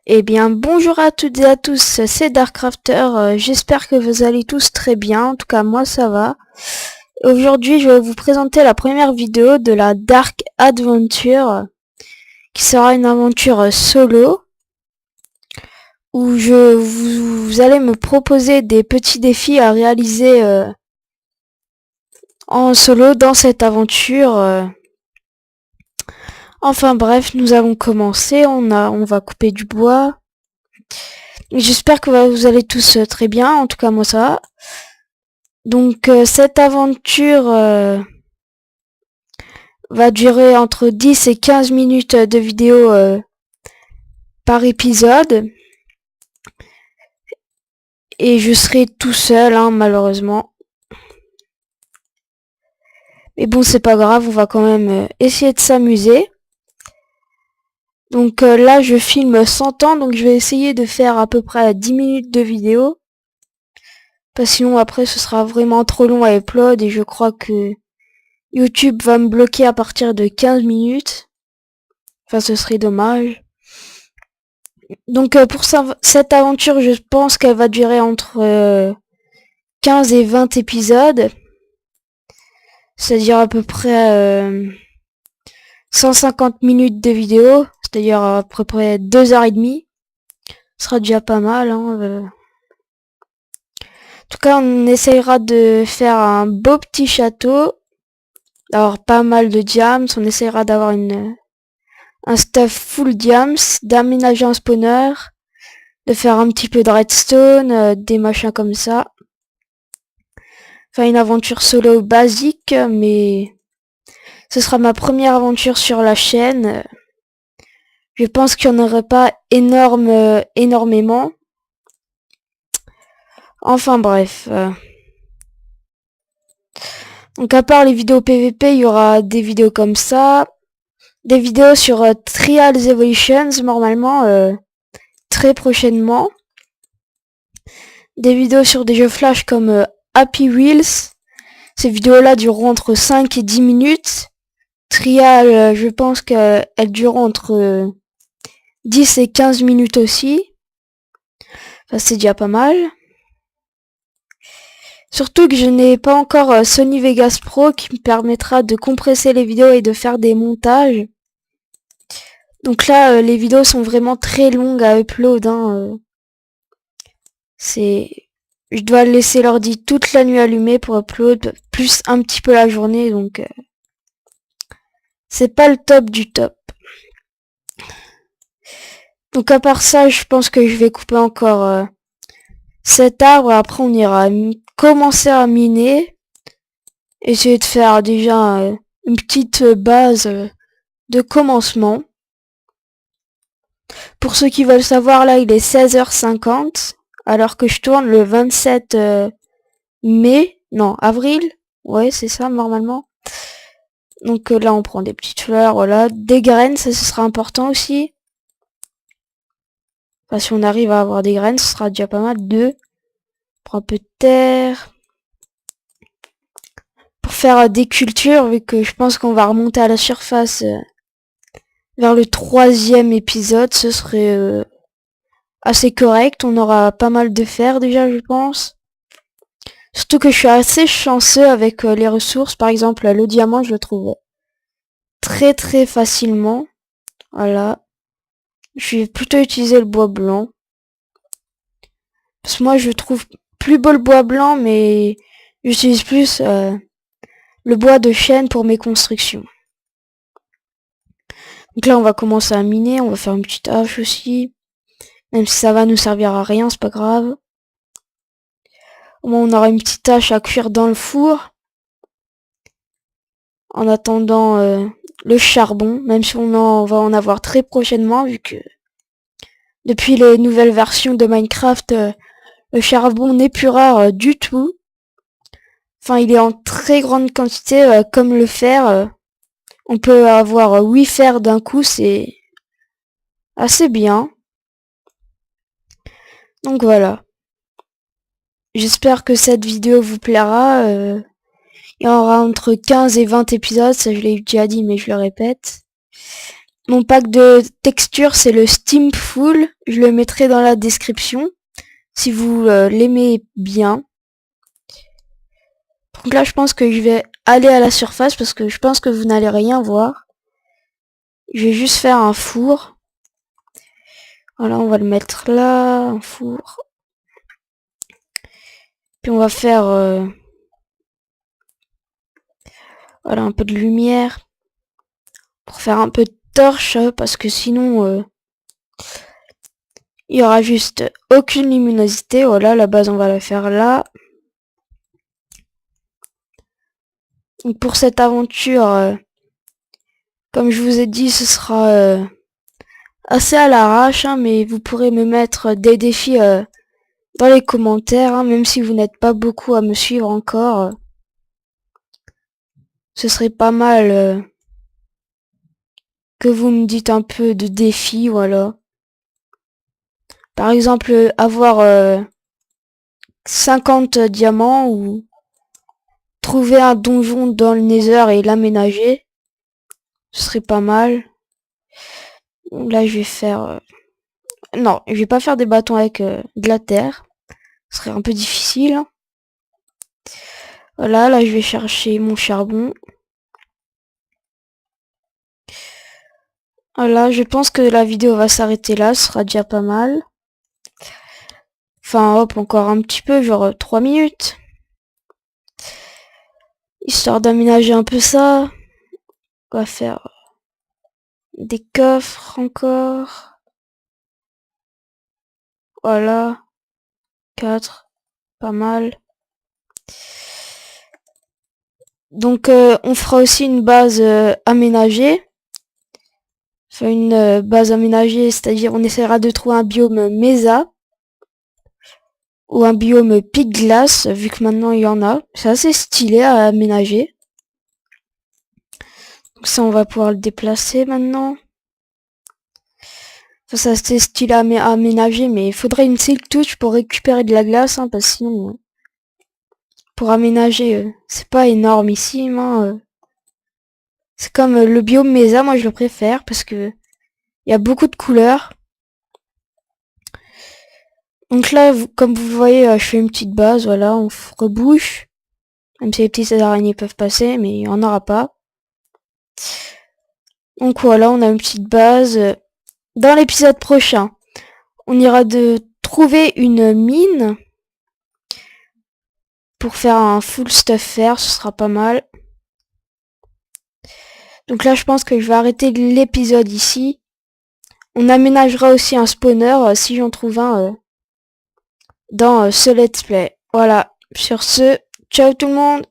Eh bien, bonjour à toutes et à tous, c'est Darkrafter, j'espère que vous allez tous très bien, en tout cas moi ça va. Aujourd'hui je vais vous présenter la première vidéo de la Dark Adventure, qui sera une aventure solo, où vous allez me proposer des petits défis à réaliser en solo dans cette aventure. Enfin bref, nous allons commencer, on va couper du bois. J'espère que vous allez tous très bien, en tout cas moi ça va. Donc cette aventure va durer entre 10 et 15 minutes de vidéo par épisode. Et je serai tout seul, hein, malheureusement. Mais bon, c'est pas grave, on va quand même essayer de s'amuser. Donc là, je filme 100 ans, donc je vais essayer de faire à peu près 10 minutes de vidéo. Parce que sinon, après, ce sera vraiment trop long à upload et je crois que YouTube va me bloquer à partir de 15 minutes. Enfin, ce serait dommage. Donc pour cette aventure, je pense qu'elle va durer entre 15 et 20 épisodes. C'est-à-dire à peu près 150 minutes de vidéo. C'est-à-dire à peu près 2 heures et demie. Ce sera déjà pas mal. Hein. En tout cas, on essayera de faire un beau petit château. D'avoir pas mal de diams. On essayera d'avoir un stuff full diams. D'aménager un spawner. De faire un petit peu de redstone. Des machins comme ça. Enfin, une aventure solo basique, mais ce sera ma première aventure sur la chaîne. Je pense qu'il n'y en aurait pas énormément. Enfin bref. Donc à part les vidéos PVP, il y aura des vidéos comme ça. Des vidéos sur Trials Evolutions, normalement, très prochainement. Des vidéos sur des jeux flash comme Happy Wheels. Ces vidéos-là dureront entre 5 et 10 minutes. Trial, je pense qu'elles dureront entre 10 et 15 minutes aussi. Enfin, c'est déjà pas mal. Surtout que je n'ai pas encore Sony Vegas Pro qui me permettra de compresser les vidéos et de faire des montages. Donc là, les vidéos sont vraiment très longues à upload. Hein. Je dois laisser l'ordi toute la nuit allumé pour upload, plus un petit peu la journée, donc c'est pas le top du top. Donc à part ça, je pense que je vais couper encore cet arbre. Après, on ira commencer à miner. Essayer de faire déjà une petite base de commencement. Pour ceux qui veulent savoir, là, il est 16h50, alors que je tourne le 27 mai, non, avril. Ouais, c'est ça, normalement. Donc là, on prend des petites fleurs, voilà. Des graines, ça, ce sera important aussi. Enfin, si on arrive à avoir des graines, ce sera déjà pas mal. On prend un peu de terre. Pour faire des cultures, vu que je pense qu'on va remonter à la surface vers le 3e épisode, ce serait assez correct. On aura pas mal de fer déjà, je pense. Surtout que je suis assez chanceux avec les ressources. Par exemple, le diamant, je le trouve très très facilement. Voilà. Je vais plutôt utiliser le bois blanc. Parce que moi, je trouve plus beau le bois blanc, mais j'utilise plus le bois de chêne pour mes constructions. Donc là, on va commencer à miner. On va faire une petite hache aussi. Même si ça va nous servir à rien, c'est pas grave. Au moins, on aura une petite hache à cuire dans le four. En attendant le charbon, même si on va en avoir très prochainement, vu que depuis les nouvelles versions de Minecraft, le charbon n'est plus rare du tout. Enfin, il est en très grande quantité, comme le fer. On peut avoir 8 fers d'un coup, c'est assez bien. Donc voilà. J'espère que cette vidéo vous plaira. Il y aura entre 15 et 20 épisodes, ça je l'ai déjà dit mais je le répète. Mon pack de texture, c'est le Steam Full. Je le mettrai dans la description si vous l'aimez bien. Donc là, je pense que je vais aller à la surface parce que je pense que vous n'allez rien voir. Je vais juste faire un four. Voilà, on va le mettre là, un four. Puis on va faire voilà, un peu de lumière pour faire un peu de torche parce que sinon il y aura juste aucune luminosité. Voilà, la base on va la faire là. Donc pour cette aventure, comme je vous ai dit, ce sera assez à l'arrache, hein, mais vous pourrez me mettre des défis dans les commentaires, hein, même si vous n'êtes pas beaucoup à me suivre encore. Ce serait pas mal que vous me dites un peu de défis, voilà. Par exemple, avoir 50 diamants ou trouver un donjon dans le Nether et l'aménager. Ce serait pas mal. Là, je vais faire... Non, je vais pas faire des bâtons avec de la terre. Ce serait un peu difficile. Hein. Voilà, là, je vais chercher mon charbon. Voilà, je pense que la vidéo va s'arrêter là. Ce sera déjà pas mal. Enfin, hop, encore un petit peu, genre 3 minutes. Histoire d'aménager un peu ça. On va faire des coffres encore. Voilà. 4. Pas mal. Donc on fera aussi une base aménagée. Enfin une base aménagée, c'est-à-dire on essaiera de trouver un biome Mesa. Ou un biome pic glace, vu que maintenant il y en a. C'est assez stylé à aménager. Donc ça on va pouvoir le déplacer maintenant. Ça c'est stylé à aménager, mais il faudrait une silk touch pour récupérer de la glace, hein, parce que sinon, pour aménager, c'est pas énorme ici, hein. C'est comme le biome Mesa, moi je le préfère, parce que il y a beaucoup de couleurs. Donc là, comme vous voyez, je fais une petite base, voilà, on rebouche. Même si les petites araignées peuvent passer, mais il n'y en aura pas. Donc voilà, on a une petite base. Dans l'épisode prochain, on ira de trouver une mine pour faire un full stuff fer, ce sera pas mal. Donc là, je pense que je vais arrêter l'épisode ici. On aménagera aussi un spawner si j'en trouve un dans ce let's play. Voilà, sur ce, ciao tout le monde!